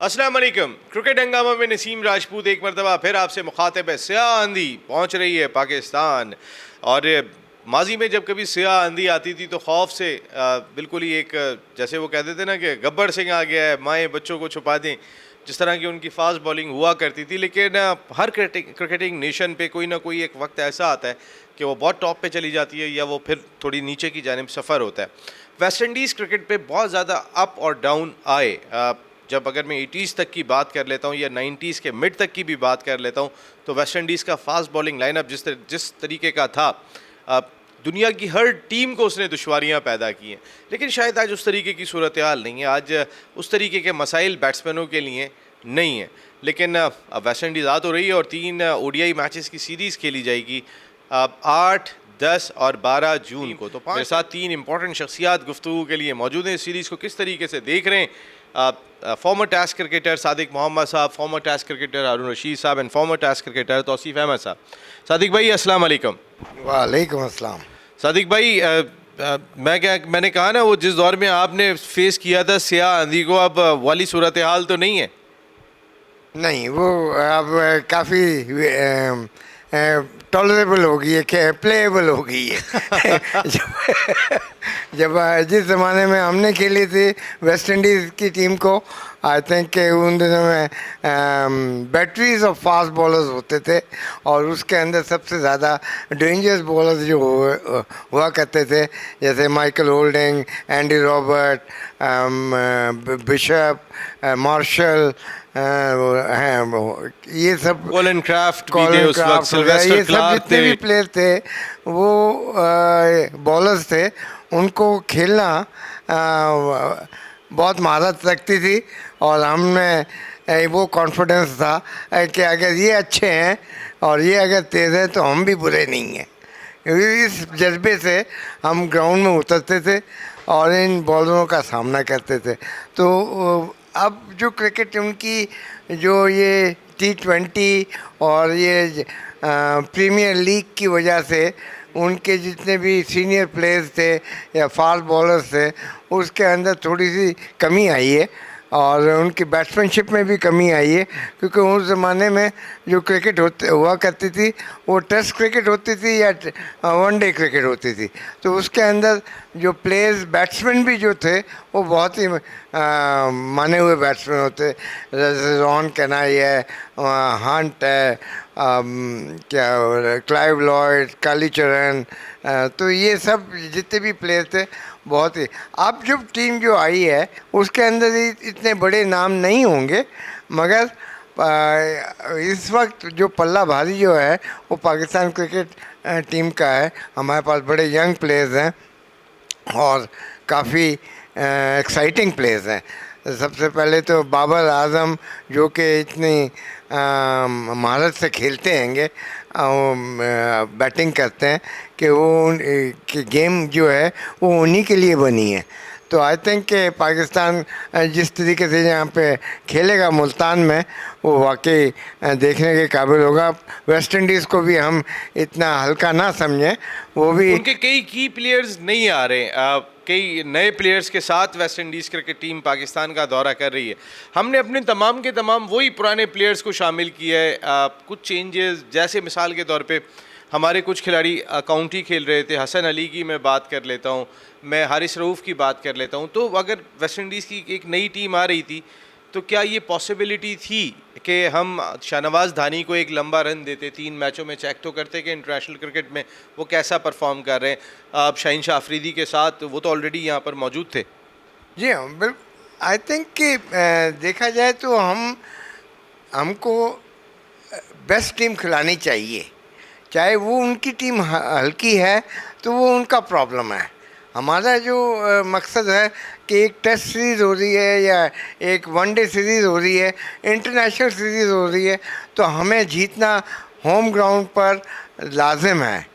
अस्सलाम वालेकुम। क्रिकेट हंगामा में नसीम राजपूत एक मरतबा फिर आपसे मुखातिब है। स्याह आंधी पहुंच रही है पाकिस्तान। और माजी में जब कभी स्याह आंधी आती थी तो खौफ से बिल्कुल ही एक जैसे वो कहते थे ना कि गब्बर सिंह आ गया है, माएँ बच्चों को छुपा दें, जिस तरह की उनकी फास्ट बॉलिंग हुआ करती थी। लेकिन हर क्रिकेटिंग नेशन पे कोई ना कोई एक वक्त ऐसा आता है कि वो बहुत टॉप पे चली जाती है या वो फिर थोड़ी नीचे की जानिब सफ़र होता है। वेस्ट इंडीज़ क्रिकेट पे बहुत ज़्यादा अप और डाउन आए। जब अगर मैं 80s तक की बात कर लेता हूँ या 90s के मिड तक की भी बात कर लेता हूँ तो वेस्ट इंडीज़ का फास्ट बॉलिंग लाइनअप जिस तरीके का था, दुनिया की हर टीम को उसने दुश्वारियाँ पैदा की हैं। लेकिन शायद आज उस तरीके की सूरत हाल नहीं है, आज उस तरीके के मसाइल बैट्समैनों के लिए नहीं है। लेकिन अब वेस्ट इंडीज़ आ तो रही है और 3 ODI मैचेस की सीरीज़ खेली जाएगी 8, 10 और 12 जून को। तो मेरे साथ 3 इंपॉर्टेंट शख्सियात गुफ्तगू के लिए मौजूद हैं। इस सीरीज़ को किस तरीके से देख रहे हैं? Former test cricketer Sadiq Mohammad sahab, former test cricketer Haroon Rashid sahab and former test cricketer Tauseef Ahmed sahab. Sadiq भाई अस्सलाम वालेकुम। वालेकुम अस्सलाम। सादिक भाई, मैंने कहा ना, वो जिस दौर में आपने फेस किया था स्याह आंधी को, अब वाली सूरत हाल तो नहीं है? नहीं, वो अब काफ़ी टॉलरेबल हो गई है, प्लेएबल हो गई है। जब जिस ज़माने में हमने खेली थी वेस्ट इंडीज़ की टीम को, आई थिंक कि उन दिनों में बैटरीज ऑफ फास्ट बॉलर्स होते थे और उसके अंदर सबसे ज़्यादा डेंजरस बॉलर्स जो हुआ करते थे, जैसे Michael Holding, Andy Robert, Bishop, Marshall, हैं ये सब, कॉलिन क्राफ्ट भी थे उस वक्त, सिल्वेस्टर ये सब क्लार्क जितने थे। भी प्लेयर थे वो बॉलर्स थे। उनको खेलना बहुत महारत रखती थी और हमने वो कॉन्फिडेंस था कि अगर ये अच्छे हैं और ये अगर तेज़ हैं तो हम भी बुरे नहीं हैं। इस जज्बे से हम ग्राउंड में उतरते थे और इन बॉलरों का सामना करते थे। तो अब जो क्रिकेट उनकी जो ये T20 और ये प्रीमियर लीग की वजह से उनके जितने भी सीनियर प्लेयर्स थे या फास्ट बॉलर्स थे उसके अंदर थोड़ी सी कमी आई है और उनकी बैट्समैनशिप में भी कमी आई है, क्योंकि उस ज़माने में जो क्रिकेट हुआ करती थी वो टेस्ट क्रिकेट होती थी या वनडे क्रिकेट होती थी। तो उसके अंदर जो प्लेयर्स बैट्समैन भी जो थे वो बहुत ही माने हुए बैट्समैन होते, जैसे रॉन कैनाई है, हंट है, क्या क्लाइव लॉयड, कालीचरण, तो ये सब जितने भी प्लेयर थे बहुत ही। अब जो टीम जो आई है उसके अंदर इतने बड़े नाम नहीं होंगे, मगर इस वक्त जो पल्ला भारी जो है वो पाकिस्तान क्रिकेट टीम का है। हमारे पास बड़े यंग प्लेयर्स हैं और काफ़ी एक्साइटिंग प्लेयर्स हैं। सबसे पहले तो बाबर आजम, जो कि इतनी महारत से खेलते हैंगे, बैटिंग करते हैं कि वो कि गेम जो है वो उन्हीं के लिए बनी है। तो आई थिंक कि पाकिस्तान जिस तरीके से यहाँ पे खेलेगा मुल्तान में वो वाकई देखने के काबिल होगा। वेस्ट इंडीज़ को भी हम इतना हल्का ना समझें, वो भी उनके कई की प्लेयर्स नहीं आ रहे। कई नए प्लेयर्स के साथ West Indies cricket team Pakistan का दौरा कर रही है। हमने अपने तमाम के तमाम वही पुराने प्लेयर्स को शामिल किया है। कुछ चेंजेस, जैसे मिसाल के तौर पे हमारे कुछ खिलाड़ी काउंटी खेल रहे थे। हसन अली की मैं बात कर लेता हूँ, मैं हारिस रऊफ़ की बात कर लेता हूँ। तो अगर वेस्ट इंडीज़ की एक नई टीम आ रही थी तो क्या ये पॉसिबिलिटी थी कि हम शाहनवाज़ धानी को एक लंबा रन देते, 3 मैचों में चेक तो करते कि इंटरनेशनल क्रिकेट में वो कैसा परफॉर्म कर रहे हैं। अब शाहीन शाह अफरीदी के साथ वो तो ऑलरेडी यहाँ पर मौजूद थे। जी हाँ, बिल्कुल। आई थिंक कि देखा जाए तो हमको बेस्ट टीम खिलानी चाहिए, चाहे वो उनकी टीम हल्की है तो वो उनका प्रॉब्लम है। हमारा जो मकसद है कि एक टेस्ट सीरीज़ हो रही है या एक वनडे सीरीज़ हो रही है, इंटरनेशनल सीरीज़ हो रही है, तो हमें जीतना होम ग्राउंड पर लाजिम है।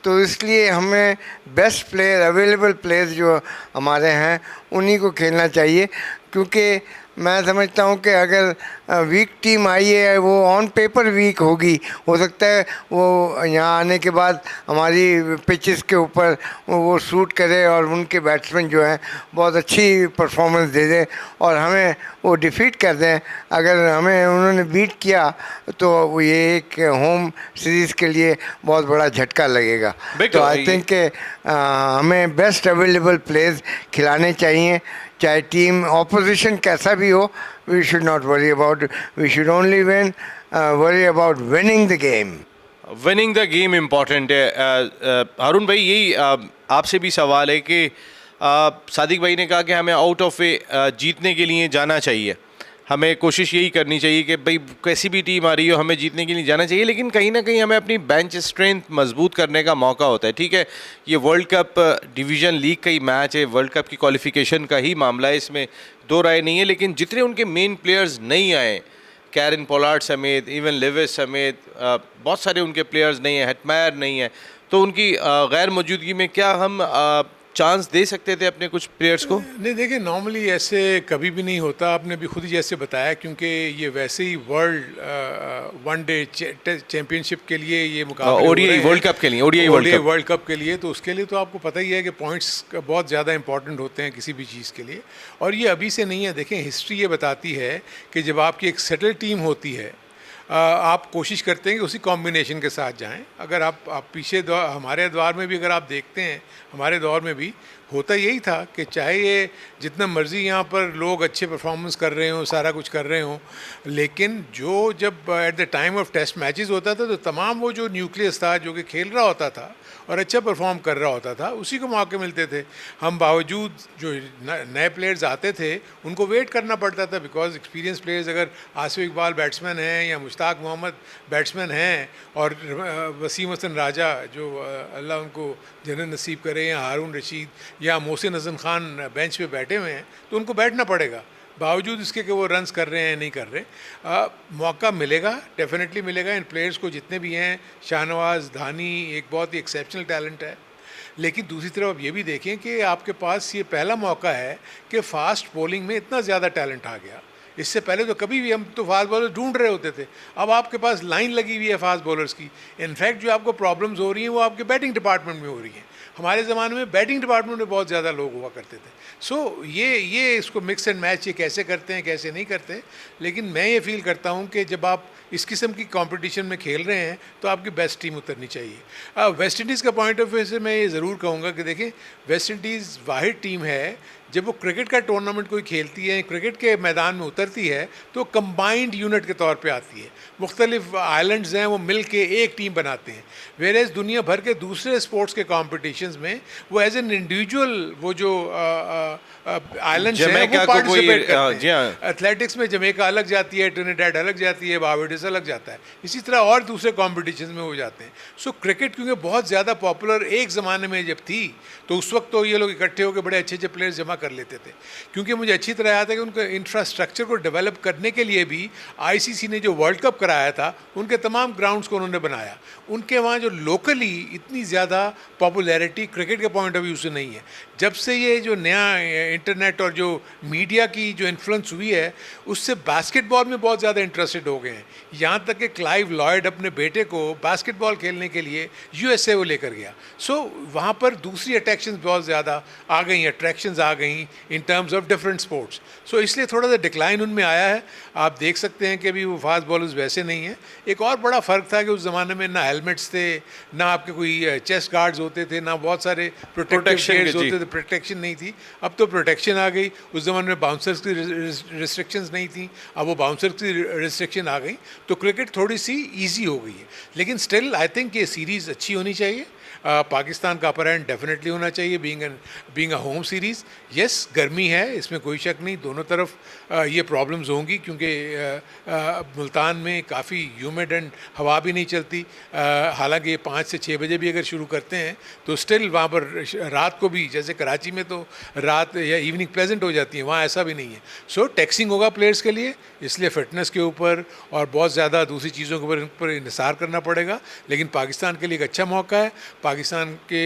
तो इसलिए हमें बेस्ट प्लेयर, अवेलेबल प्लेयर्स जो हमारे हैं उन्हीं को खेलना चाहिए, क्योंकि मैं समझता हूँ कि अगर वीक टीम आई है वो ऑन पेपर वीक होगी, हो सकता है वो यहाँ आने के बाद हमारी पिचेस के ऊपर वो सूट करे और उनके बैट्समैन जो हैं बहुत अच्छी परफॉर्मेंस दे दें और हमें वो डिफीट कर दें। अगर हमें उन्होंने बीट किया तो वो ये एक होम सीरीज़ के लिए बहुत बड़ा झटका लगेगा। बिल्कुल, तो आई ये- थिंक हमें बेस्ट अवेलेबल प्लेयर्स खिलाने चाहिए, चाहे टीम ऑपोजिशन कैसा भी हो। We should not worry about, we should only worry about winning the game. Winning the game important है। हारून भाई, यही आपसे भी सवाल है कि सादिक भाई ने कहा कि हमें आउट ऑफ वे जीतने के लिए जाना चाहिए, हमें कोशिश यही करनी चाहिए कि भाई कैसी भी टीम आ रही हो हमें जीतने के लिए जाना चाहिए, लेकिन कहीं ना कहीं हमें अपनी बेंच स्ट्रेंथ मजबूत करने का मौका होता है। ठीक है, ये वर्ल्ड कप डिवीज़न लीग का ही मैच है, वर्ल्ड कप की क्वालिफिकेशन का ही मामला है, इसमें दो राय नहीं है। लेकिन जितने उनके मेन प्लेयर्स नहीं आए, कैरन पोलार्ड समेत, इवन लिविस समेत, बहुत सारे उनके प्लेयर्स नहीं हैं, हेटमायर नहीं है, तो उनकी गैर मौजूदगी में क्या हम चांस दे सकते थे अपने कुछ प्लेयर्स को? नहीं, देखिए नॉर्मली ऐसे कभी भी नहीं होता, आपने भी खुद ही जैसे बताया, क्योंकि ये वैसे ही वर्ल्ड वन डे चैंपियनशिप के लिए ये मुकाबले ओडीआई वर्ल्ड कप के लिए, ओडीआई वर्ल्ड कप के लिए, तो उसके लिए तो आपको पता ही है कि पॉइंट्स बहुत ज़्यादा इंपॉर्टेंट होते हैं किसी भी चीज़ के लिए। और ये अभी से नहीं है, देखें हिस्ट्री ये बताती है कि जब आपकी एक सेटल टीम होती है, आप कोशिश करते हैं कि उसी कॉम्बिनेशन के साथ जाएं। अगर आप पीछे हमारे दौर में भी अगर आप देखते हैं, हमारे दौर में भी होता यही था कि चाहे ये जितना मर्ज़ी यहाँ पर लोग अच्छे परफॉर्मेंस कर रहे हों, सारा कुछ कर रहे हों, लेकिन जो जब at the time of test matches होता था तो तमाम वो जो न्यूक्लियस था जो कि खेल रहा होता था और अच्छा परफॉर्म कर रहा होता था, उसी को मौके मिलते थे। हम बावजूद जो नए प्लेयर्स आते थे उनको वेट करना पड़ता था, बिकॉज एक्सपीरियंस प्लेयर्स अगर आसिफ इकबाल बैट्समैन हैं या मुश्ताक मोहम्मद बैट्समैन हैं और वसीम हसन राजा जो अल्लाह उनको जन्नत नसीब करे, या हारून रशीद या मोहसिन हसन खान बेंच पे बैठे हुए हैं, तो उनको बैठना पड़ेगा बावजूद इसके कि वो रन्स कर रहे हैं नहीं कर रहे। मौका मिलेगा, डेफिनेटली मिलेगा इन प्लेयर्स को जितने भी हैं। शाहनवाज, धानी एक बहुत ही एक्सेप्शनल टैलेंट है, लेकिन दूसरी तरफ आप ये भी देखें कि आपके पास ये पहला मौका है कि फ़ास्ट बॉलिंग में इतना ज़्यादा टैलेंट आ गया। इससे पहले तो कभी भी हम तो फास्ट बॉलर ढूंढ रहे होते थे, अब आपके पास लाइन लगी हुई है फास्ट बॉलर्स की। इनफैक्ट जो आपको प्रॉब्लम्स हो रही हैं वो आपके बैटिंग डिपार्टमेंट में हो रही हैं। हमारे ज़माने में बैटिंग डिपार्टमेंट में बहुत ज़्यादा लोग हुआ करते थे। सो ये इसको मिक्स एंड मैच ये कैसे करते हैं कैसे नहीं करते, लेकिन मैं ये फील करता हूँ कि जब आप इस किस्म की कंपटीशन में खेल रहे हैं तो आपकी बेस्ट टीम उतरनी चाहिए। वेस्ट इंडीज़ का पॉइंट ऑफ व्यू से मैं ये ज़रूर कहूँगा कि देखें, वेस्ट इंडीज़ वाहिद टीम है जब वो क्रिकेट का टूर्नामेंट कोई खेलती है, क्रिकेट के मैदान में उतरती है तो कंबाइंड यूनिट के तौर पे आती है। मुख्तलिफ आइलैंड्स हैं वो मिल के एक टीम बनाते हैं, वेरेज दुनिया भर के दूसरे स्पोर्ट्स के कॉम्पिटिशन्स में वो एज एन इंडिविजुअल वो जो आइलैंड्स हैं वो पार्टिसिपेट करते हैं। एथलेटिक्स में जमैका अलग जाती है, ट्रिनिडाड अलग जाती है, बारबाडोस अलग जाता है, इसी तरह और दूसरे कॉम्पिटिशन में हो जाते हैं। सो क्रिकेट क्योंकि बहुत ज़्यादा पॉपुलर एक ज़माने में जब थी तो उस वक्त तो ये लोग इकट्ठे होकर बड़े अच्छे अच्छे प्लेयर्स जमा कर लेते थे, क्योंकि मुझे अच्छी तरह याद है कि उनके इंफ्रास्ट्रक्चर को डेवलप करने के लिए भी आईसीसी ने जो वर्ल्ड कप कराया था उनके तमाम ग्राउंड्स को उन्होंने बनाया। उनके वहाँ जो लोकली इतनी ज़्यादा पॉपुलैरिटी क्रिकेट के पॉइंट ऑफ व्यू से नहीं है। जब से ये जो नया इंटरनेट और जो मीडिया की जो इन्फ्लुएंस हुई है उससे बास्केटबॉल में बहुत ज़्यादा इंटरेस्टेड हो गए हैं। यहाँ तक कि क्लाइव लॉयड अपने बेटे को बास्केटबॉल खेलने के लिए यूएसए वो लेकर गया। सो वहाँ पर दूसरी अट्रैक्शंस बहुत ज़्यादा आ गई, अट्रैक्शंस आ गई in terms of different sports. So इसलिए थोड़ा सा डिक्लाइन उनमें आया है। आप देख सकते हैं कि अभी वो फास्ट बॉलर्स वैसे नहीं हैं। एक और बड़ा फ़र्क था कि उस ज़माने में ना हेलमेट्स थे, ना आपके कोई चेस्ट गार्ड्स होते थे, ना बहुत सारे प्रोटेक्शन होते थे, प्रोटेक्शन नहीं थी। अब तो प्रोटेक्शन आ गई। उस ज़माने में बाउंसर्स की रिस्ट्रिक्शंस नहीं थी, अब वो बाउंसर्स की रिस्ट्रिक्शन आ गई, तो क्रिकेट थोड़ी सी ईजी हो गई है। लेकिन स्टिल आई थिंक ये सीरीज़ अच्छी होनी चाहिए। पाकिस्तान का अपर हैंड डेफिनेटली होना चाहिए being a home series. Yes, गर्मी है, इसमें कोई शक नहीं, दोनों तरफ ये प्रॉब्लम्स होंगी क्योंकि मुल्तान में काफ़ी ह्यूमिड एंड हवा भी नहीं चलती। हालांकि 5 से 6 बजे भी अगर शुरू करते हैं तो स्टिल वहाँ पर रात को भी, जैसे कराची में तो रात या इवनिंग प्लेजेंट हो जाती है, वहाँ ऐसा भी नहीं है। सो टैक्सिंग होगा प्लेयर्स के लिए, इसलिए फ़िटनेस के ऊपर और बहुत ज़्यादा दूसरी चीज़ों के ऊपर इंहिसार करना पड़ेगा। लेकिन पाकिस्तान के लिए एक अच्छा मौका है। पाकिस्तान के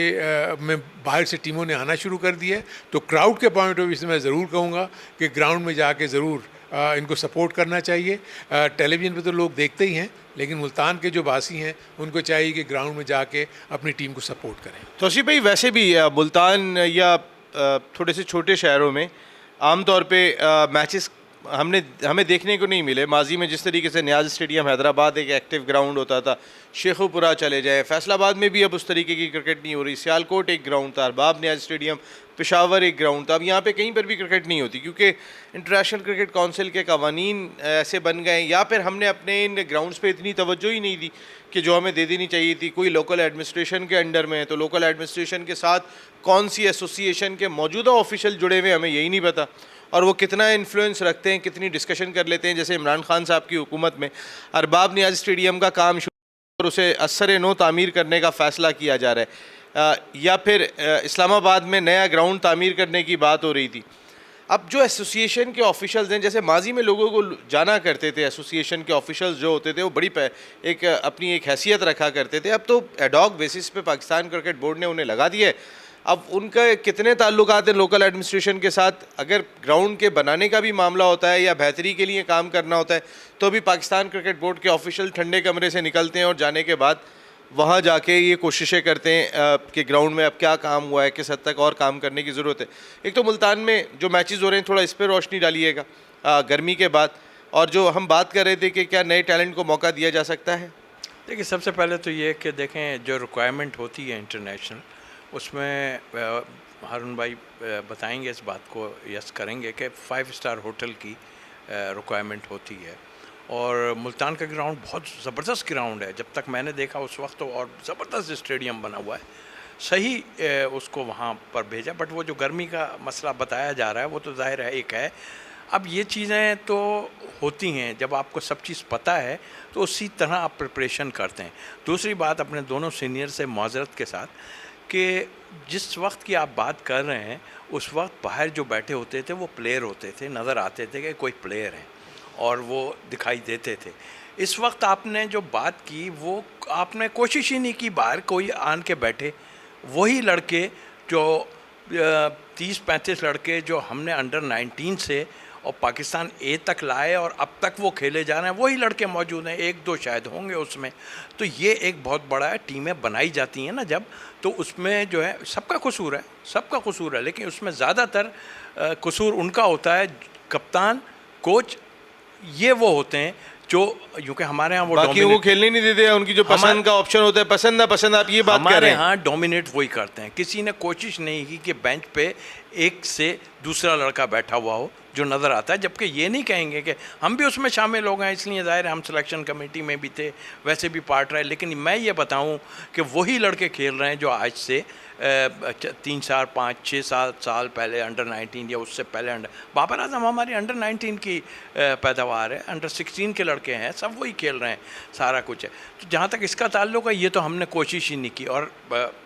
में बाहर से टीमों ने आना शुरू कर दिया है, तो क्राउड के पॉइंट ऑफ व्यू से मैं ज़रूर कहूँगा कि ग्राउंड में जाके ज़रूर इनको सपोर्ट करना चाहिए। टेलीविज़न पे तो लोग देखते ही हैं, लेकिन मुल्तान के जो वासी हैं उनको चाहिए कि ग्राउंड में जाके अपनी टीम को सपोर्ट करें। तौसीफ भाई, वैसे भी मुल्तान या थोड़े से छोटे शहरों में आमतौर पे मैचेस हमें देखने को नहीं मिले। माजी में जिस तरीके से नियाज़ स्टेडियम हैदराबाद एक एक्टिव ग्राउंड होता था, शेखुपुरा चले जाए, फैसलाबाद में भी अब उस तरीके की क्रिकेट नहीं हो रही। सियालकोट एक ग्राउंड था, अरबाब नियाज़ स्टेडियम, पेशावर एक ग्राउंड था। अब यहाँ पे कहीं पर भी क्रिकेट नहीं होती क्योंकि इंटरनेशनल क्रिकेट काउंसिल के कवानीन ऐसे बन गए, या फिर हमने अपने इन ग्राउंड्स पे इतनी तवज्जो ही नहीं दी कि जो हमें दे देनी चाहिए थी। कोई लोकल एडमिनिस्ट्रेशन के अंडर में है तो लोकल एडमिनिस्ट्रेशन के साथ कौन सी एसोसिएशन के मौजूदा ऑफिशियल जुड़े हुए हमें यही नहीं पता, और वो कितना इन्फ्लुएंस रखते हैं, कितनी डिस्कशन कर लेते हैं। जैसे इमरान खान साहब की हुकूमत में अरबाब नियाज़ स्टेडियम का काम शुरू और उसे असर नो तामीर करने का फ़ैसला किया जा रहा है, या फिर इस्लामाबाद में नया ग्राउंड तामीर करने की बात हो रही थी। अब जो एसोसिएशन के ऑफिशियल्स हैं, जैसे माजी में लोगों को जाना करते थे, एसोसिएशन के ऑफिशियल्स जो होते थे वो बड़ी एक अपनी एक हैसियत रखा करते थे। अब तो एडॉक बेसिस पे पाकिस्तान क्रिकेट बोर्ड ने उन्हें लगा दिया है। अब उनका कितने ताल्लुकात हैं लोकल एडमिनिस्ट्रेशन के साथ? अगर ग्राउंड के बनाने का भी मामला होता है या बेहतरी के लिए काम करना होता है तो भी पाकिस्तान क्रिकेट बोर्ड के ऑफिशियल ठंडे कमरे से निकलते हैं और जाने के बाद वहाँ जाके ये कोशिशें करते हैं कि ग्राउंड में अब क्या काम हुआ है, किस हद तक और काम करने की ज़रूरत है। एक तो मुल्तान में जो मैचेस हो रहे हैं, थोड़ा इस पर रोशनी डालिएगा गर्मी के बाद। और जो हम बात कर रहे थे कि क्या नए टैलेंट को मौका दिया जा सकता है? देखिए, सबसे पहले तो ये कि देखें, जो रिक्वायरमेंट होती है इंटरनेशनल, उसमें हारून भाई बताएंगे इस बात को, यस करेंगे कि 5 स्टार होटल की रिक्वायरमेंट होती है। और मुल्तान का ग्राउंड बहुत ज़बरदस्त ग्राउंड है, जब तक मैंने देखा उस वक्त तो, और ज़बरदस्त स्टेडियम बना हुआ है, सही उसको वहाँ पर भेजा। बट वो जो गर्मी का मसला बताया जा रहा है वो तो ज़ाहिर है एक है। अब ये चीज़ें तो होती हैं, जब आपको सब चीज़ पता है तो उसी तरह आप प्रिपरेशन करते हैं। दूसरी बात, अपने दोनों सीनियर से माजरत के साथ, कि जिस वक्त की आप बात कर रहे हैं उस वक्त बाहर जो बैठे होते थे वो प्लेयर होते थे, नज़र आते थे कि कोई प्लेयर है और वो दिखाई देते थे। इस वक्त आपने जो बात की वो आपने कोशिश ही नहीं की बाहर कोई आन के बैठे। वही लड़के जो 30-35 लड़के जो हमने अंडर 19 से और पाकिस्तान ए तक लाए और अब तक वो खेले जा रहे हैं, वही लड़के मौजूद हैं। 1-2 शायद होंगे उसमें। तो ये एक बहुत बड़ा है। टीमें बनाई जाती हैं ना जब, तो उसमें जो है सबका कसूर है, सबका कसूर है, लेकिन उसमें ज़्यादातर कसूर उनका होता है, कप्तान, कोच, ये वो होते हैं जो, क्योंकि हमारे यहाँ वो बाकी वो खेलने नहीं देते हैं। उनकी जो पसंद का ऑप्शन होता है, पसंद ना पसंद, आप ये बात कर रहे हैं। हमारे यहाँ डोमिनेट वही करते हैं। किसी ने कोशिश नहीं की कि बेंच पे एक से दूसरा लड़का बैठा हुआ हो जो नज़र आता है, जबकि ये नहीं कहेंगे कि हम भी उसमें शामिल हो गए, इसलिए ज़ाहिर है हम सिलेक्शन कमेटी में भी थे, वैसे भी पार्ट रहे। लेकिन मैं ये बताऊं कि वही लड़के खेल रहे हैं जो आज से 3, 4, 5, 6, 7 साल पहले अंडर 19 या उससे पहले बाबर आजम हमारी अंडर 19 की पैदावार है, अंडर 16 के लड़के हैं, सब वही खेल रहे हैं, सारा कुछ है। तो जहाँ तक इसका ताल्लुक है, ये तो हमने कोशिश ही नहीं की। और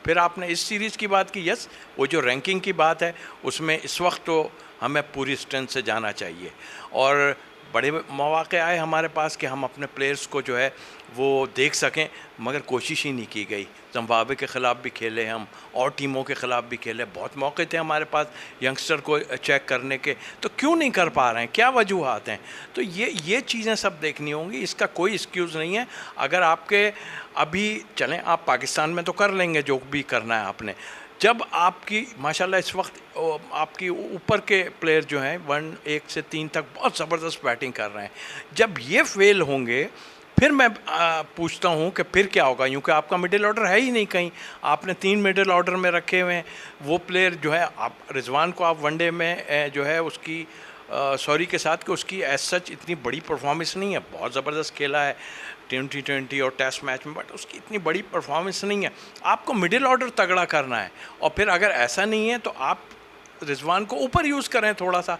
फिर आपने इस सीरीज़ की बात की, यस, वो जो रैंकिंग की बात है उसमें इस वक्त तो हमें पूरी स्ट्रेंथ से जाना चाहिए। और बड़े मौके आए हमारे पास कि हम अपने प्लेयर्स को जो है वो देख सकें, मगर कोशिश ही नहीं की गई। जिम्बाब्वे के ख़िलाफ़ भी खेले हम, और टीमों के ख़िलाफ़ भी खेले, बहुत मौके थे हमारे पास यंगस्टर को चेक करने के, तो क्यों नहीं कर पा रहे हैं, क्या वजूहात हैं? तो ये चीज़ें सब देखनी होंगी। इसका कोई एक्सक्यूज़ नहीं है। अगर आपके अभी चलें, आप पाकिस्तान में तो कर लेंगे जो भी करना है आपने। जब आपकी माशाल्लाह इस वक्त आपकी ऊपर के प्लेयर जो हैं 1 से 3 तक बहुत ज़बरदस्त बैटिंग कर रहे हैं, जब ये फेल होंगे फिर मैं पूछता हूँ कि फिर क्या होगा। यूँ कि आपका मिडिल ऑर्डर है ही नहीं कहीं, आपने 3 मिडिल ऑर्डर में रखे हुए हैं। वो प्लेयर जो है, आप रिजवान को आप वनडे में जो है उसकी सॉरी के साथ कि उसकी एज सच इतनी बड़ी परफॉर्मेंस नहीं है, बहुत ज़बरदस्त खेला है T20 और टेस्ट मैच में, बट उसकी इतनी बड़ी परफॉर्मेंस नहीं है। आपको मिडिल ऑर्डर तगड़ा करना है, और फिर अगर ऐसा नहीं है तो आप रिजवान को ऊपर यूज़ करें थोड़ा सा,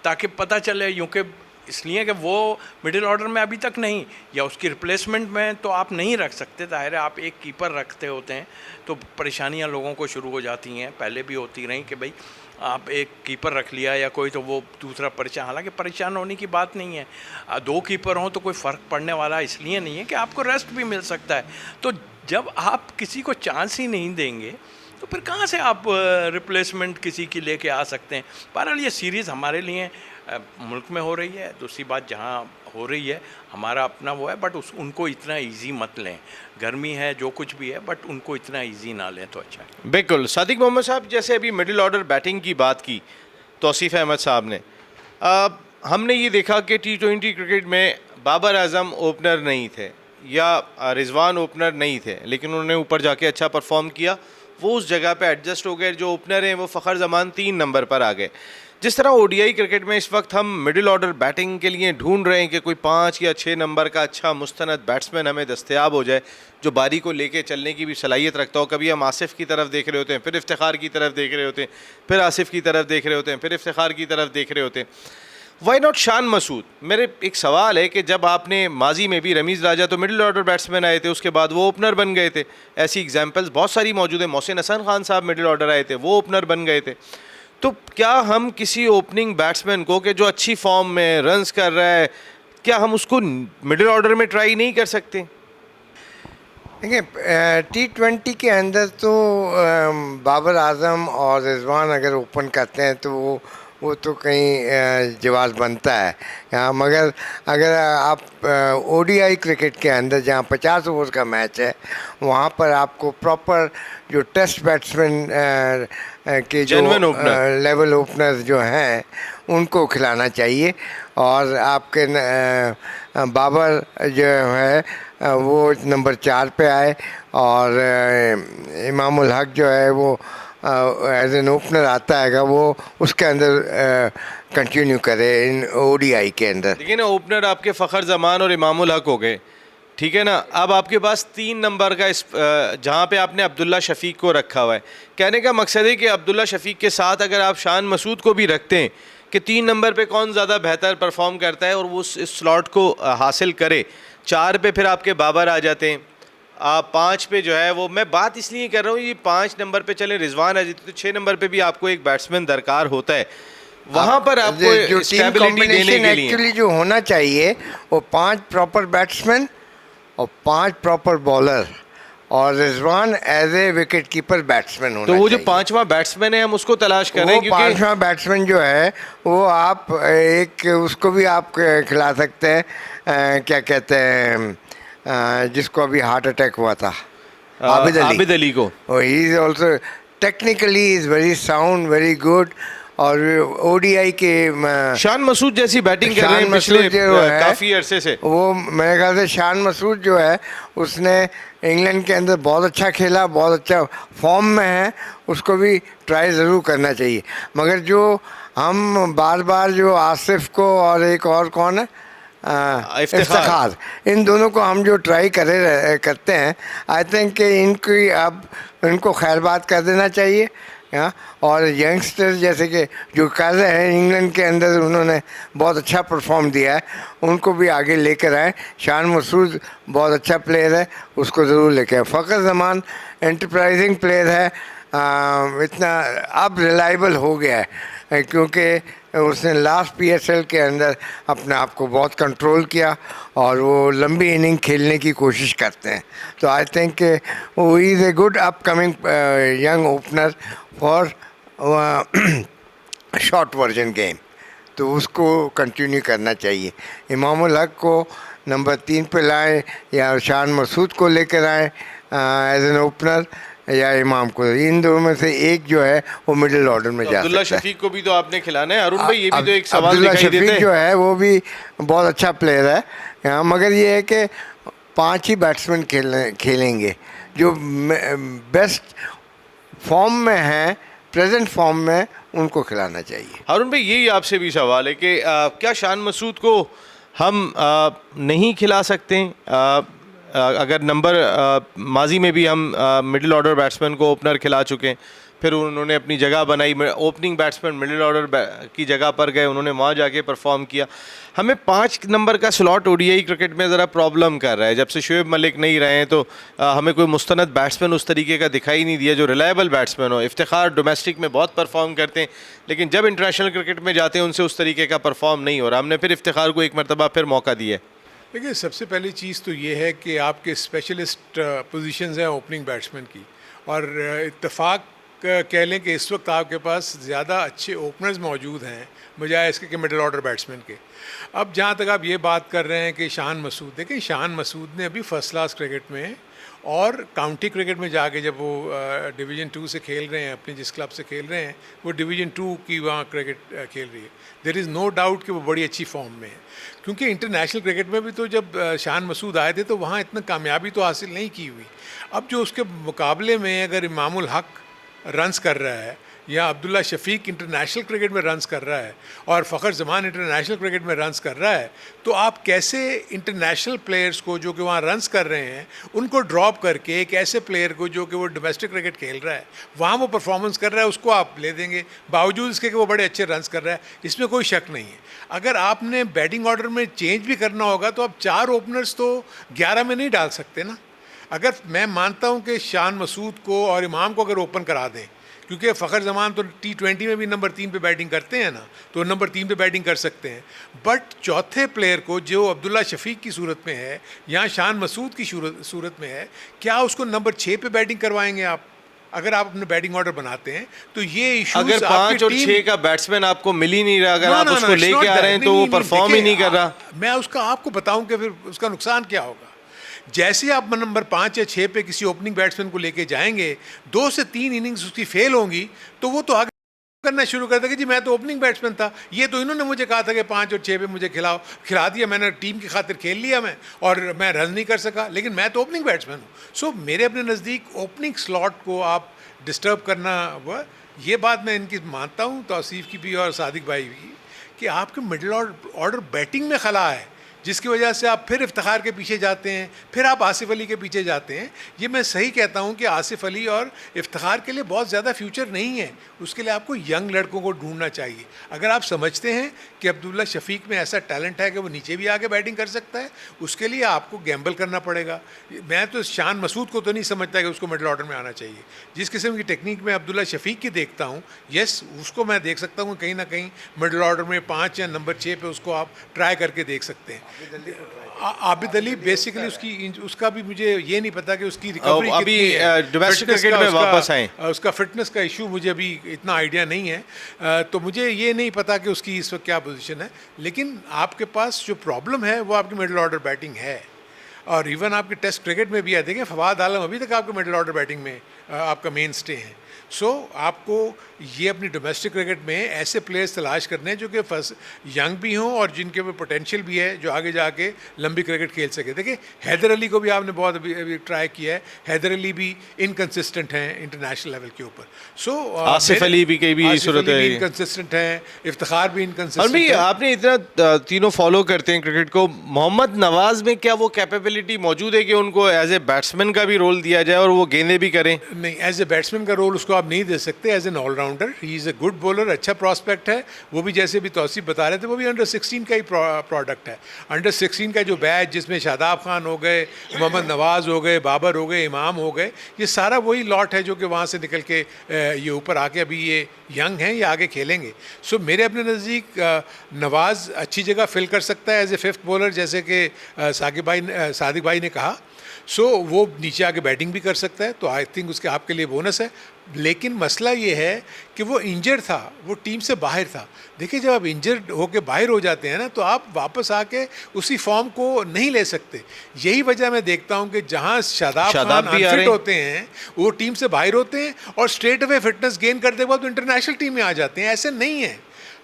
ताकि पता चले। यूँ कि इसलिए कि वो मिडिल ऑर्डर में अभी तक नहीं, या उसकी रिप्लेसमेंट में तो आप नहीं रख सकते। ज़ाहिर है आप एक कीपर रखते होते हैं तो परेशानियां लोगों को शुरू हो जाती हैं, पहले भी होती रहीं कि भाई आप एक कीपर रख लिया या कोई, तो वो दूसरा परेशान। हालांकि परेशान होने की बात नहीं है, 2 कीपर हों तो कोई फ़र्क पड़ने वाला इसलिए नहीं है कि आपको रेस्ट भी मिल सकता है। तो जब आप किसी को चांस ही नहीं देंगे तो फिर कहाँ से आप रिप्लेसमेंट किसी की लेके आ सकते हैं? बहरहाल ये सीरीज़ हमारे लिए मुल्क में हो रही है, दूसरी बात जहाँ हो रही है हमारा अपना वो है, बट उनको इतना इजी मत लें। गर्मी है, जो कुछ भी है, बट उनको इतना इजी ना लें तो अच्छा है। बिल्कुल। सादिक मोहम्मद साहब, जैसे अभी मिडिल ऑर्डर बैटिंग की बात की तौसीफ़ अहमद साहब ने, हमने ये देखा कि T20 क्रिकेट में बाबर आजम ओपनर नहीं थे या रिजवान ओपनर नहीं थे, लेकिन उन्होंने ऊपर जाके अच्छा परफॉर्म किया, वो उस जगह पे एडजस्ट हो गए। जो ओपनर हैं वो फ़खर जमान 3 नंबर पर आ गए। जिस तरह ODI क्रिकेट में इस वक्त हम मिडिल ऑर्डर बैटिंग के लिए ढूंढ रहे हैं कि कोई 5 या 6 नंबर का अच्छा मुस्तनद बैट्समैन हमें दस्तयाब हो जाए जो बारी को लेके चलने की भी सलाहियत रखता हो। कभी हम आसिफ की तरफ देख रहे होते हैं, फिर इफ्तिखार की तरफ देख रहे होते हैं, फिर आसिफ की तरफ देख रहे होते हैं, फिर इफ्तिखार की तरफ देख रहे होते हैं। Why not Shan Masood? मेरे एक सवाल है कि जब आपने माजी में भी रमीज़ राजा तो मिडिल ऑर्डर बैट्समैन आए थे, उसके बाद वो ओपनर बन गए थे, ऐसी एग्जांपल्स बहुत सारी मौजूद है। मोहसिन हसन खान साहब मिडिल ऑर्डर आए थे, वो ओपनर बन गए थे। तो क्या हम किसी ओपनिंग बैट्समैन को कि जो अच्छी फॉर्म में रन्स कर रहा है, क्या हम उसको मिडिल ऑर्डर में ट्राई नहीं कर सकते? देखिए, T20 के अंदर तो बाबर आजम और रिजवान अगर ओपन करते हैं तो वो तो कहीं जवाब बनता है यहाँ। मगर अगर आप ODI क्रिकेट के अंदर जहाँ 50 ओवर का मैच है, वहाँ पर आपको प्रॉपर जो टेस्ट बैट्समैन के जो लेवल ओपनर्स जो हैं उनको खिलाना चाहिए। और आपके बाबर जो है वो नंबर 4 पे आए, और इमामुल हक जो है वो एज एन ओपनर आता है, वो उसके अंदर कंटिन्यू करे इन ODI के अंदर। देखिए ना, ओपनर आपके फ़खर जमान और इमामुल हक हो गए, ठीक है ना। अब आपके पास 3 नंबर का जहाँ पे आपने अब्दुल्ला शफीक को रखा हुआ है। कहने का मकसद है कि अब्दुल्ला शफीक के साथ अगर आप शान मसूद को भी रखते हैं कि 3 नंबर पे कौन ज़्यादा बेहतर परफॉर्म करता है और वो इस स्लॉट को हासिल करे। 4 पे फिर आपके बाबर आ जाते हैं, 5 पे जो है वो, मैं बात इसलिए कर रहा हूँ, ये 5 नंबर पे चले रिजवान आ जाती तो 6 नंबर पे भी आपको एक बैट्समैन दरकार होता है। वहाँ पर आपको जो टीम कॉम्बिनेशन एक्चुअली जो होना चाहिए वो 5 प्रॉपर बैट्समैन और 5 प्रॉपर बॉलर, और Rizwan as a wicket keeper batsman होना चाहिए। तो वो जो 5वां बैट्समैन है हम उसको तलाश कर रहे हैं, क्योंकि 5वां बैट्समैन जो है वो आप एक उसको भी आप खिला सकते हैं, क्या कहते हैं जिसको अभी हार्ट अटैक हुआ था, आबिद अली को। He is also technically is very sound, very good. और ODI के शान मसूद जैसी बैटिंग कर रहे हैं पिछले काफ़ी अरसे से। वो मेरे ख्याल से शान मसूद जो है उसने इंग्लैंड के अंदर बहुत अच्छा खेला, बहुत अच्छा फॉर्म में है, उसको भी ट्राई ज़रूर करना चाहिए। मगर जो हम बार बार जो आसिफ को और एक और कौन है इफ्तिखार, इन दोनों को हम जो ट्राई करते हैं, आई थिंक कि इनको खैरबाद कर देना चाहिए। और यंगस्टर्स जैसे कि जो कर रहे हैं इंग्लैंड के अंदर, उन्होंने बहुत अच्छा परफॉर्म दिया है, उनको भी आगे लेकर आए। शान मसूद बहुत अच्छा प्लेयर है, उसको ज़रूर लेकर आए। फ़खर जमान एंटरप्राइजिंग प्लेयर है, इतना अब रिलायबल हो गया है क्योंकि उसने लास्ट PSL के अंदर अपने आप को बहुत कंट्रोल किया और वो लंबी इनिंग खेलने की कोशिश करते हैं। तो आई थिंक वो is a good upcoming young opener for short version game, तो उसको कंटिन्यू करना चाहिए। इमामुल हक को नंबर 3 पे लाएं या शान मसूद को लेकर आएँ एज एन ओपनर, या इमाम को। इन दोनों में से एक जो है वो मिडिल ऑर्डर में जा सकता है। अब्दुल्ला शफीक को भी तो आपने खिलाना है अरुण भाई, ये भी तो एक सवाल अब्दुल्ला दिखाई देता है। शफीक जो है वो भी बहुत अच्छा प्लेयर है, मगर ये है कि 5 ही बैट्समैन खेलेंगे जो बेस्ट फॉर्म में हैं, प्रेजेंट फॉर्म में, उनको खिलाना चाहिए। हारून भाई, यही आपसे भी सवाल है कि क्या शान मसूद को हम नहीं खिला सकते हैं? अगर नंबर माजी में भी हम मिडिल ऑर्डर बैट्समैन को ओपनर खिला चुके हैं, फिर उन्होंने अपनी जगह बनाई, ओपनिंग बैट्समैन मिडिल ऑर्डर की जगह पर गए, उन्होंने वहाँ जाके परफॉर्म किया। हमें 5 नंबर का स्लॉट ODI क्रिकेट में ज़रा प्रॉब्लम कर रहा है। जब से शुएब मलिक नहीं रहे हैं तो हमें कोई मुस्तनद बैट्समैन उस तरीके का दिखाई नहीं दिया जो रिलायबल बैट्समैन हो। इफ्तिखार डोमेस्टिक में बहुत परफॉर्म करते हैं, लेकिन जब इंटरनेशनल क्रिकेट में जाते हैं उनसे उस तरीके का परफॉर्म नहीं हो रहा। हमने फिर इफ्तिखार को एक मरतबा फिर मौका दिया। देखिए, सबसे पहली चीज़ तो ये है कि आपके स्पेशलिस्ट पोजीशंस हैं ओपनिंग बैट्समैन की, और इत्तेफाक कह लें कि इस वक्त आपके पास ज़्यादा अच्छे ओपनर्स मौजूद हैं बजाय इसके कि मिडिल ऑर्डर बैट्समैन के। अब जहाँ तक आप ये बात कर रहे हैं कि शान मसूद, देखें शान मसूद ने अभी फर्स्ट क्लास क्रिकेट में और काउंटी क्रिकेट में जाके जब वो डिवीज़न 2 से खेल रहे हैं, अपने जिस क्लब से खेल रहे हैं वो डिवीज़न 2 की वहाँ क्रिकेट खेल रही है, देयर इज़ नो डाउट कि वो बड़ी अच्छी फॉर्म में है। क्योंकि इंटरनेशनल क्रिकेट में भी तो जब शान मसूद आए थे तो वहाँ इतना कामयाबी तो हासिल नहीं की हुई। अब जो उसके मुकाबले में अगर इमामुल हक रन्स कर रहा है या अब्दुल्ला शफीक इंटरनेशनल क्रिकेट में रन्स कर रहा है और फ़खर जमान इंटरनेशनल क्रिकेट में रन्स कर रहा है, तो आप कैसे इंटरनेशनल प्लेयर्स को जो कि वहाँ रन्स कर रहे हैं उनको ड्रॉप करके एक ऐसे प्लेयर को जो कि वो डोमेस्टिक क्रिकेट खेल रहा है वहाँ वो परफॉर्मेंस कर रहा है उसको आप ले देंगे, बावजूद इसके कि वो बड़े अच्छे रन्स कर रहा है, इसमें कोई शक नहीं है। अगर आपने बैटिंग ऑर्डर में चेंज भी करना होगा तो आप 4 ओपनर्स तो 11 में नहीं डाल सकते ना। अगर मैं मानता हूँ कि शान मसूद को और इमाम को अगर ओपन करा दें, क्योंकि फ़खर जमान तो T20 में भी नंबर 3 पे बैटिंग करते हैं ना, तो नंबर 3 पे बैटिंग कर सकते हैं, बट चौथे प्लेयर को जो अब्दुल्ला शफीक की सूरत में है या शान मसूद की सूरत में है, क्या उसको नंबर 6 पे बैटिंग करवाएंगे आप? अगर आप अपने बैटिंग ऑर्डर बनाते हैं तो ये इशू, अगर 5 और 6 का बैट्समैन आपको मिल ही नहीं रहा, अगर आप उसको लेके आ रहे हैं तो वो परफॉर्म ही नहीं कर रहा। मैं उसका आपको बताऊं कि फिर उसका नुकसान क्या होगा। जैसे आप नंबर 5 या 6 पे किसी ओपनिंग बैट्समैन को लेके जाएंगे, 2 से 3 इनिंग्स उसकी फेल होंगी तो वो तो आगे करना शुरू कर देगा, जी मैं तो ओपनिंग बैट्समैन था, ये तो इन्होंने मुझे कहा था कि 5 और 6 पे मुझे खिला दिया, मैंने टीम की खातिर खेल लिया मैं और मैं रन नहीं कर सका, लेकिन मैं तो ओपनिंग बैट्समैन हूँ। सो मेरे अपने नज़दीक ओपनिंग स्लॉट को आप डिस्टर्ब करना, वह ये बात मैं इनकी मानता हूँ, तौसीफ़ की भी और सादिक भाई भी, कि आपके मिडिल ऑर्डर बैटिंग में खला है जिसकी वजह से आप फिर इफ्तिखार के पीछे जाते हैं, फिर आप आसिफ अली के पीछे जाते हैं। ये मैं सही कहता हूँ कि आसिफ अली और इफ्तिखार के लिए बहुत ज़्यादा फ्यूचर नहीं है, उसके लिए आपको यंग लड़कों को ढूंढना चाहिए। अगर आप समझते हैं कि अब्दुल्ला शफीक में ऐसा टैलेंट है कि वो नीचे भी आके बैटिंग कर सकता है, उसके लिए आपको गैम्बल करना पड़ेगा। मैं तो शान मसूद को तो नहीं समझता कि उसको मिडिल ऑर्डर में आना चाहिए। जिस किस्म की टेक्निक में अब्दुल्ला शफीक की देखता हूँ, यस उसको मैं देख सकता हूँ कहीं ना कहीं मिडिल ऑर्डर में 5 या नंबर 6 पे उसको आप ट्राई करके देख सकते हैं। आबिद अली बेसिकली उसका भी मुझे ये नहीं पता कि उसकी रिकवरी अभी डोमेस्टिक क्रिकेट में वापस आए, उसका फिटनेस का इशू मुझे अभी इतना आइडिया नहीं है, तो मुझे ये नहीं पता कि उसकी इस वक्त क्या पोजीशन है। लेकिन आपके पास जो प्रॉब्लम है वो आपकी मिडिल ऑर्डर बैटिंग है, और इवन आपके टेस्ट क्रिकेट में भी है। देखें फवाद आलम अभी तक आपके मिडिल ऑर्डर बैटिंग में आपका मेन स्टे है। सो आपको ये अपनी डोमेस्टिक क्रिकेट में ऐसे प्लेयर्स तलाश करने हैं जो कि फर्स्ट यंग भी हों और जिनके में पोटेंशियल भी है, जो आगे जाके लंबी क्रिकेट खेल सके। देखिए हैदर अली को भी आपने बहुत अभी ट्राई किया है, हैदर अली भी इनकन्सिस्टेंट हैं इंटरनेशनल लेवल के ऊपर। सो आसिफ अली भी कई भी सूरत है इनकन्सिस्टेंट हैं, इफ्तिखार भी और इनकन्सिस्टेंट भी। है। आपने इतना तीनों फॉलो करते हैं क्रिकेट को, मोहम्मद नवाज में क्या वो कैपेबिलिटी मौजूद है कि उनको एज ए बैट्समैन का भी रोल दिया जाए और वो गेंदें भी करें? नहीं, एज ए बैट्समैन का रोल उसको आप नहीं दे सकते, as an allrounder he is a good bowler, अच्छा प्रॉस्पेक्ट है। वो भी जैसे भी तौसीफ बता रहे थे, वो भी अंडर 16 का ही प्रोडक्ट है। अंडर 16 का जो बैच जिसमें शादाब खान हो गए, मोहम्मद नवाज हो गए, बाबर हो गए, इमाम हो गए, ये सारा वही लॉट है जो कि वहाँ से निकल के ये ऊपर आके अभी ये यंग हैं, ये आगे खेलेंगे। सो मेरे अपने नज़दीक नवाज़ अच्छी जगह फिल कर सकता है एज ए फिफ्थ बॉलर, जैसे कि सादिक भाई ने कहा। सो वो नीचे आके बैटिंग भी कर सकता है, तो आई थिंक उसके आपके लिए बोनस है। लेकिन मसला ये है कि वो इंजर्ड था, वो टीम से बाहर था। देखिए जब आप इंजर्ड होके बाहर हो जाते हैं ना, तो आप वापस आके उसी फॉर्म को नहीं ले सकते। यही वजह मैं देखता हूँ कि जहाँ शादाब खान अनफिट होते हैं, वो टीम से बाहर होते हैं और स्ट्रेट अवे फिटनेस गेन करते के बाद वो इंटरनेशनल टीम में आ जाते हैं। ऐसे नहीं है।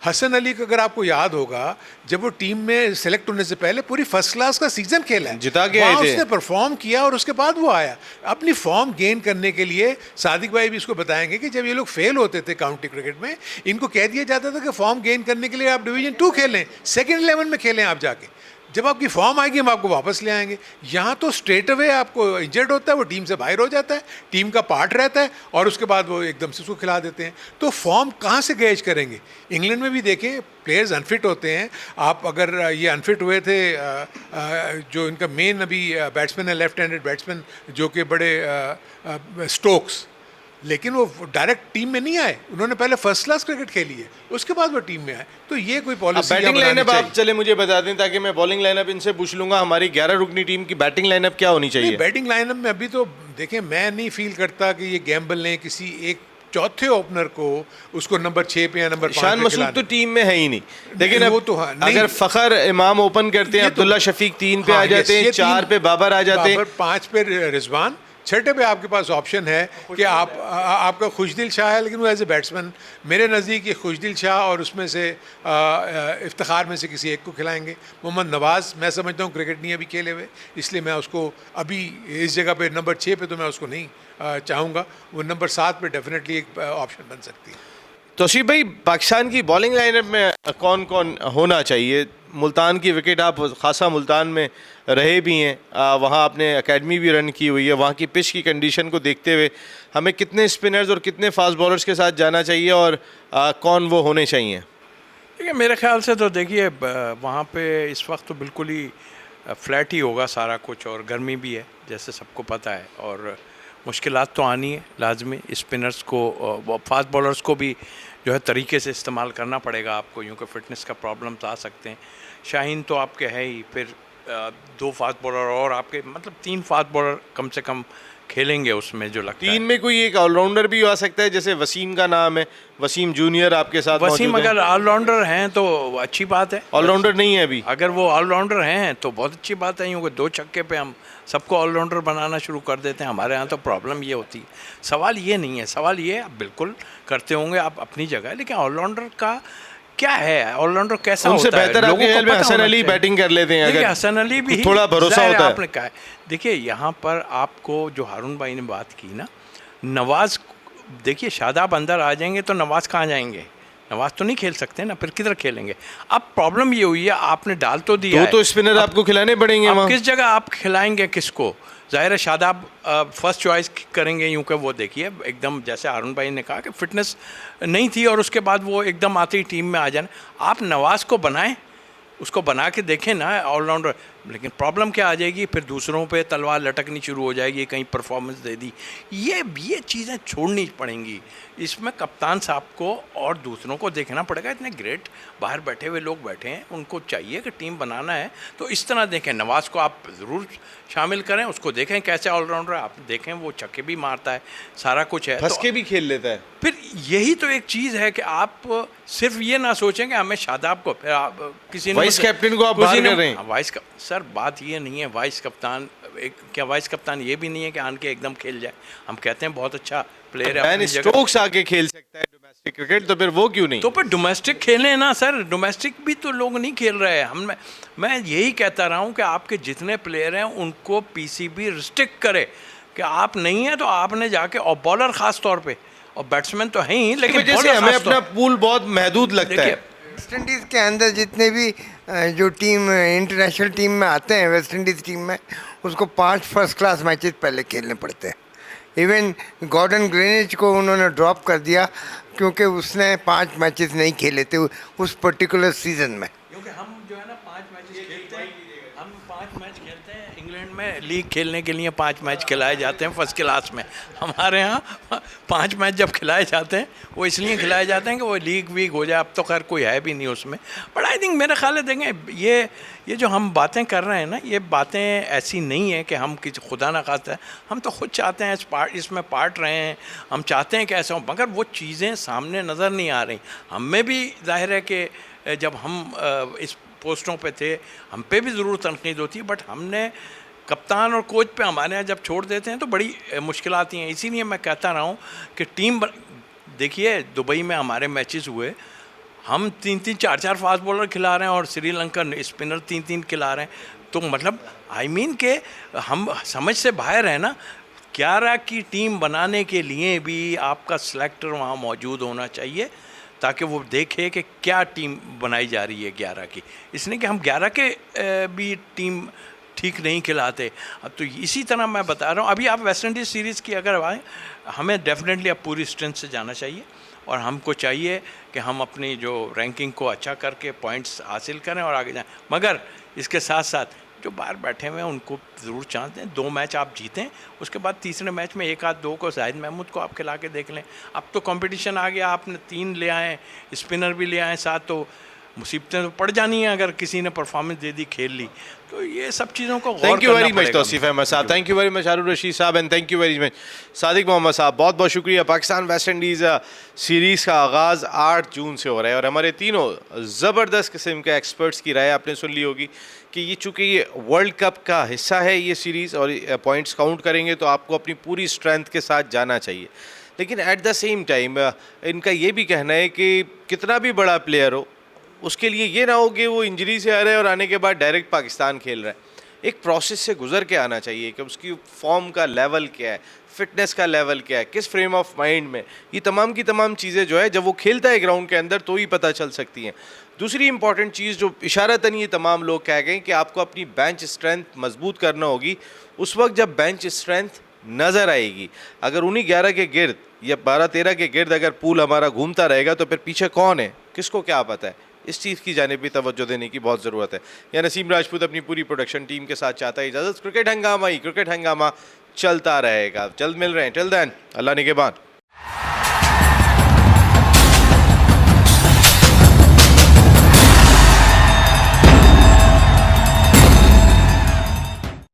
हसन अली को अगर आपको याद होगा, जब वो टीम में सेलेक्ट होने से पहले पूरी फर्स्ट क्लास का सीजन खेला है, जिता के आए थे, उसने परफॉर्म किया और उसके बाद वो आया। अपनी फॉर्म गेन करने के लिए सादिक भाई भी इसको बताएंगे कि जब ये लोग फेल होते थे काउंटी क्रिकेट में, इनको कह दिया जाता था कि फॉर्म गेन करने के लिए आप डिवीजन 2 खेलें, सेकेंड 11 में खेलें आप जाके, जब आपकी फॉर्म आएगी हम आपको वापस ले आएंगे। यहाँ तो स्ट्रेट अवे आपको इंजर्ड होता है, वो टीम से बाहर हो जाता है, टीम का पार्ट रहता है और उसके बाद वो एकदम से उसको खिला देते हैं। तो फॉर्म कहाँ से गेज करेंगे? इंग्लैंड में भी देखें प्लेयर्स अनफिट होते हैं। आप अगर ये अनफिट हुए थे, जो इनका मेन अभी बैट्समैन है, लेफ्ट हैंडेड बैट्समैन जो कि बड़े स्टोक्स, लेकिन वो डायरेक्ट टीम में नहीं आए, उन्होंने पहले फर्स्ट क्लास क्रिकेट खेली है, उसके बाद वो टीम में आए। तो ये कोई पॉलिसी बैटिंग लाइनअप आप चले मुझे बता दें, ताकि मैं बॉलिंग लाइनअप इनसे पूछ लूंगा। हमारी 11 रुकनी टीम की बैटिंग लाइनअप क्या होनी चाहिए? बैटिंग लाइनअप में अभी तो देखें, मैं नहीं फील करता कि ये गैम्बल ने किसी एक चौथे ओपनर को उसको नंबर 6 पे या नंबर 5 शान पे मसूद खिलाना तो टीम में है ही नहीं, लेकिन वो अब तो हाँ, नहीं। अगर फ़खर इमाम ओपन करते हैं, ये तो- अब्दुल्ला शफीक 3 पे हाँ, आ जाते हैं, ये 4 पे बाबर आ जाते हैं, बाबर, 5 पे रिजवान, 6 पे आपके पास ऑप्शन है कि आपका खुशदिल शाह है, लेकिन वो एज ए बैट्समैन मेरे नज़दीक ये खुशदिल शाह और उसमें से इफ्तिखार में से किसी एक को खिलाएंगे। मोहम्मद नवाज़ मैं समझता हूँ क्रिकेट नहीं अभी खेले हुए, इसलिए मैं उसको अभी इस जगह पे नंबर 6 पे तो मैं उसको नहीं चाहूँगा। वो नंबर 7 पे डेफिनेटली एक ऑप्शन बन सकती है। तौसीफ भाई, पाकिस्तान की बॉलिंग लाइनअप में कौन कौन होना चाहिए? मुल्तान की विकेट, आप खासा मुल्तान में रहे भी हैं, वहाँ आपने एकेडमी भी रन की हुई है, वहाँ की पिच की कंडीशन को देखते हुए हमें कितने स्पिनर्स और कितने फास्ट बॉलर्स के साथ जाना चाहिए और कौन वो होने चाहिए? देखिए मेरे ख्याल से तो देखिए वहाँ पे इस वक्त तो बिल्कुल ही फ्लैट ही होगा सारा कुछ, और गर्मी भी है जैसे सबको पता है, और मुश्किलात तो आनी है लाजमी। स्पिनर्स को, फास्ट बॉलर्स को भी जो है तरीके से इस्तेमाल करना पड़ेगा आपको, यूँ कि फ़िटनेस का प्रॉब्लम तो आ सकते हैं। शाहीन तो आपके है ही, फिर 2 फास्ट बॉलर और आपके, मतलब 3 फास्ट बॉलर कम से कम खेलेंगे उसमें जो लगता है। 3 में कोई एक ऑलराउंडर भी आ सकता है, जैसे वसीम का नाम है, वसीम जूनियर आपके साथ वसीम मौजूद अगर ऑलराउंडर हैं तो अच्छी बात है। ऑलराउंडर नहीं है अभी, अगर वो ऑलराउंडर हैं तो बहुत अच्छी बात है, यूँ कि 2 छक्के पे हम सबको ऑलराउंडर बनाना शुरू कर देते हैं। हमारे यहाँ तो प्रॉब्लम ये होती है। सवाल ये नहीं है, सवाल ये आप बिल्कुल करते होंगे आप अपनी जगह, लेकिन ऑलराउंडर का क्या है, ऑलराउंडर कैसा उनसे होता है, बेहतर लोगों आपके को ख्याल में पता हसन होना अली चाहिए। बैटिंग कर लेते हैं? देखिए अगर हसन अली भी थोड़ा भरोसा ज़ाहिर होता है। आपने कहा है। देखिए यहाँ पर आपको जो हारून भाई ने बात की ना, नवाज़, देखिए शादाब अंदर आ जाएंगे तो नवाज़ कहाँ जाएंगे? नवाज़ तो नहीं खेल सकते ना, फिर किधर खेलेंगे? अब प्रॉब्लम ये हुई है, आपने डाल तो दिया है, तो स्पिनर आपको खिलाने पड़ेंगे अब वहाँ। किस जगह आप खिलाएंगे किसको? ज़ाहिर है शादाब फर्स्ट चॉइस करेंगे, यूँ कि वो देखिए एकदम जैसे हारून भाई ने कहा कि फ़िटनेस नहीं थी और उसके बाद वो एकदम आती टीम में आ जाना। आप नवाज़ को बनाएं, उसको बना के देखें ना ऑलराउंडर, लेकिन प्रॉब्लम क्या आ जाएगी, फिर दूसरों पे तलवार लटकनी शुरू हो जाएगी, कहीं परफॉर्मेंस दे दी। ये चीज़ें छोड़नी पड़ेंगी। इसमें कप्तान साहब को और दूसरों को देखना पड़ेगा। इतने ग्रेट बाहर बैठे हुए लोग बैठे हैं, उनको चाहिए कि टीम बनाना है तो इस तरह देखें। नवाज़ को आप ज़रूर शामिल करें, उसको देखें कैसे ऑलराउंडर है, आप देखें वो छक्के भी मारता है, सारा कुछ है, फंस के भी खेल लेता है। फिर यही तो एक चीज़ है कि आप सिर्फ ये ना सोचें कि हमें शादाब को, फिर आप किसी ने वाइस कैप्टन को आप बाहर कर रहे हैं। वाइस सर बात ये नहीं है वाइस कप्तान, क्या वाइस कप्तान ये भी नहीं है कि आन के एकदम खेल जाए। हम कहते हैं बहुत अच्छा प्लेयर है बैन अपनी जगह, स्टोक्स आके खेल सकता है डोमेस्टिक क्रिकेट, तो फिर वो क्यों नहीं? तो फिर डोमेस्टिक खेलें ना सर। डोमेस्टिक भी तो लोग नहीं खेल रहे हैं। मैं यही कहता रहा हूँ कि आपके जितने प्लेयर हैं उनको पीसीबी रिस्ट्रिक्ट करे कि आप नहीं है तो आपने जाके, और बॉलर ख़ास तौर पे, और बैट्समैन तो हैं ही, लेकिन जैसे बॉलर हमें खास अपना तौर- पूल बहुत महदूद लगता है। देखिए वेस्ट इंडीज़ के अंदर जितने भी जो टीम इंटरनेशनल टीम में आते हैं, वेस्ट इंडीज़ टीम में, उसको 5 फर्स्ट क्लास मैचेस पहले खेलने पड़ते हैं। इवन गॉर्डन ग्रीनिच को उन्होंने ड्रॉप कर दिया क्योंकि उसने 5 मैचेस नहीं खेले थे उस पर्टिकुलर सीज़न में। क्योंकि हम जो है ना 5 मैचेस खेलते हैं, हम 5 मैच खेलते हैं इंग्लैंड में, लीग खेलने के लिए 5 मैच खिलाए जाते हैं फर्स्ट क्लास में। हमारे यहाँ 5 मैच जब खिलाए जाते हैं वो इसलिए खिलाए जाते हैं कि वो लीग वीग हो जाए। अब तो खैर कोई है भी नहीं उसमें, बट आई थिंक मेरा ख्याल है देखें ये जो हम बातें कर रहे हैं ना, ये बातें ऐसी नहीं है कि हम किसी खुदा न खास्ता है, हम तो खुद चाहते हैं इसमें पार्ट रहे हैं, हम चाहते हैं कि ऐसा हो, मगर वो चीज़ें सामने नज़र नहीं आ रही। हमें भी जाहिर है कि जब हम इस पोस्टों पे थे हम पे भी ज़रूर तनकीद होती है, बट हमने कप्तान और कोच पे हमारे यहाँ जब छोड़ देते हैं तो बड़ी मुश्किल आती हैं। इसीलिए मैं कहता रहा हूँ कि देखिए दुबई में हमारे मैचेस हुए, हम 3-3 4-4 फास्ट बॉलर खिला रहे हैं और श्रीलंकन स्पिनर 3-3 खिला रहे हैं, तो मतलब आई मीन के हम समझ से बाहर है ना। 11 की टीम बनाने के लिए भी आपका सिलेक्टर वहाँ मौजूद होना चाहिए ताकि वो देखे कि क्या टीम बनाई जा रही है 11 की, इसलिए कि हम 11 के भी टीम ठीक नहीं खिलाते। अब तो इसी तरह मैं बता रहा हूँ, अभी आप वेस्ट इंडीज़ सीरीज़ की अगर आए, हमें डेफिनेटली अब पूरी स्ट्रेंथ से जाना चाहिए और हमको चाहिए कि हम अपनी जो रैंकिंग को अच्छा करके पॉइंट्स हासिल करें और आगे जाएं। मगर इसके साथ साथ जो बाहर बैठे हुए हैं उनको ज़रूर चांस दें। 2 मैच आप जीतें, उसके बाद तीसरे मैच में 1-2 को जाहिद महमूद को आप खिला के देख लें। अब तो कंपटीशन आ गया, आपने 3 ले आए, स्पिनर भी ले आए साथ, तो मुसीबतें तो पड़ जानी है अगर किसी ने परफॉर्मेंस दे दी, खेल ली। तो ये सब चीज़ों को गौर थैंक यू करना वेरी मच पड़ेगा। Tauseef Ahmed sahab, thank you very much Haroon Rashid sahab, and thank you very much Sadiq Mohammad sahab. बहुत बहुत शुक्रिया। पाकिस्तान वेस्ट इंडीज़ सीरीज़ का आगाज़ 8 जून से हो रहा है और हमारे तीनों ज़बरदस्त किस्म के एक्सपर्ट्स की राय आपने सुन ली होगी कि ये चूँकि ये वर्ल्ड कप का हिस्सा है ये सीरीज़, और पॉइंट्स काउंट करेंगे तो आपको अपनी पूरी स्ट्रेंथ के साथ जाना चाहिए। लेकिन एट द सेम टाइम इनका ये भी कहना है कि कितना भी बड़ा प्लेयर हो, उसके लिए ये ना हो कि वो इंजरी से आ रहा है और आने के बाद डायरेक्ट पाकिस्तान खेल रहा है। एक प्रोसेस से गुजर के आना चाहिए कि उसकी फॉर्म का लेवल क्या है, फिटनेस का लेवल क्या है, किस फ्रेम ऑफ माइंड में, ये तमाम की तमाम चीज़ें जो है जब वो खेलता है ग्राउंड के अंदर तो ही पता चल सकती हैं। दूसरी इंपॉर्टेंट चीज़ जो इशारतन ये तमाम लोग कह गए कि आपको अपनी बेंच स्ट्रेंथ मजबूत करना होगी उस वक्त जब बेंच स्ट्रेंथ नज़र आएगी। अगर उन्हीं 11 के गिर्द या 12-13 के गिर्द अगर पूल हमारा घूमता रहेगा तो फिर पीछे कौन है, किसको क्या पता है। इस चीज़ की जानिब भी तवज्जो देने की बहुत ज़रूरत है। या नसीम राजपूत अपनी पूरी प्रोडक्शन टीम के साथ चाहता है इजाज़त। क्रिकेट हंगामा चलता रहेगा। जल्द मिल रहे हैं। टिल देन अल्लाह निगहबान।